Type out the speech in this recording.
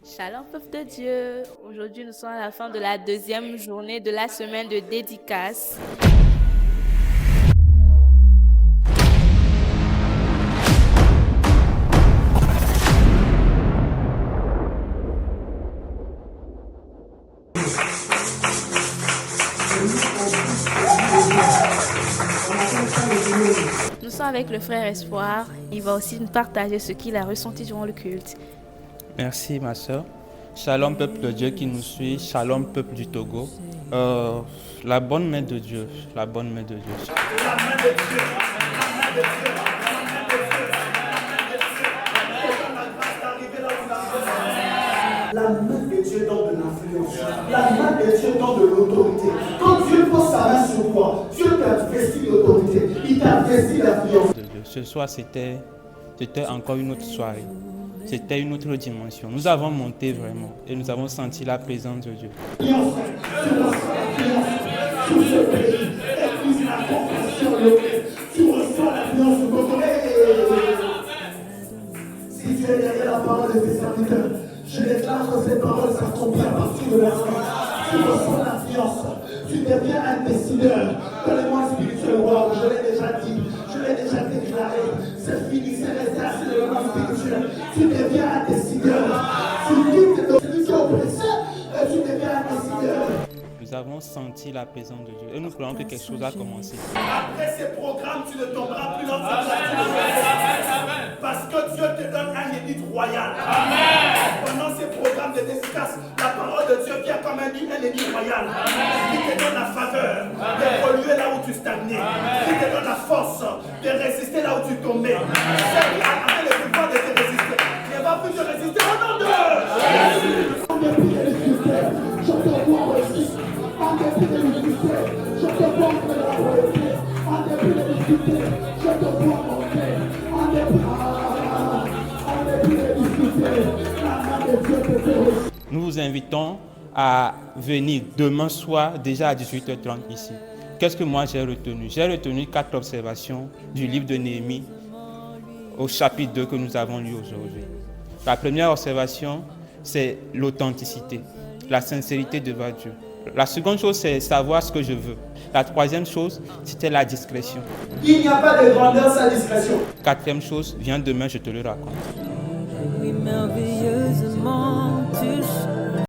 Shalom, peuple de Dieu. Aujourd'hui, nous sommes à la fin de la deuxième journée de la semaine de dédicace. Nous sommes avec le frère Espoir. Il va aussi nous partager ce qu'il a ressenti durant le culte. Merci ma soeur. Shalom peuple de Dieu qui nous suit, shalom peuple du Togo. La bonne main de Dieu, la bonne main de Dieu. La main de Dieu, la main de Dieu, la main de Dieu, la main de Dieu donne de l'influence, la main de Dieu donne de l'autorité. Quand Dieu pose sa main sur toi, Dieu t'investit l'autorité, il t'investit l'influence. Ce soir c'était encore une autre soirée. C'était une autre dimension. Nous avons monté vraiment et nous avons senti la présence de Dieu. Tu reçois l'influence sur ce pays. Épouse la compassion locale. Tu reçois l'influence sur ton Si tu es derrière la parole de tes serviteurs, je déclare que ces paroles s'accomplissent à partir de l'instant. Tu reçois l'influence. Tu deviens un décideur dans le monde spirituel. Wow, je l'ai déjà dit, je l'ai déjà déclaré. C'est fini, c'est resté assis dans le monde spirituel. Tu deviens un décideur. Tu quittes celui qui est oppressé et tu deviens un décideur. Nous avons senti la présence de Dieu et nous croyons que quelque chose a commencé. Après ces programmes, tu ne tomberas plus dans ta place. Parce que Dieu te donne un élite royal. Amen. Pendant ces programmes de dédicace, la parole de Dieu vient comme un élite royal. Qui te donne la faveur d'évoluer là où tu stagnais. Qui te donne la force de résister là où tu tombais. C'est qui a amené le pouvoir de te résister. Il ne va plus te résister au nom de Jésus. En dépit des difficultés, je te vois réussir. En dépit des difficultés, je te vois faire la royauté. En dépit des difficultés, je te vois monter. En dépit des difficultés, la main de Dieu te fait réussir. Nous vous invitons à venir demain soir déjà à 18h30 ici. Qu'est-ce que moi j'ai retenu? J'ai retenu 4 observations du livre de Néhémie au chapitre 2 que nous avons lu aujourd'hui. La première observation, c'est l'authenticité, la sincérité devant Dieu. La seconde chose, c'est savoir ce que je veux. La troisième chose, c'était la discrétion. Il n'y a pas de grandeur sans discrétion. Quatrième chose, viens demain, je te le raconte. Oui, merveilleusement.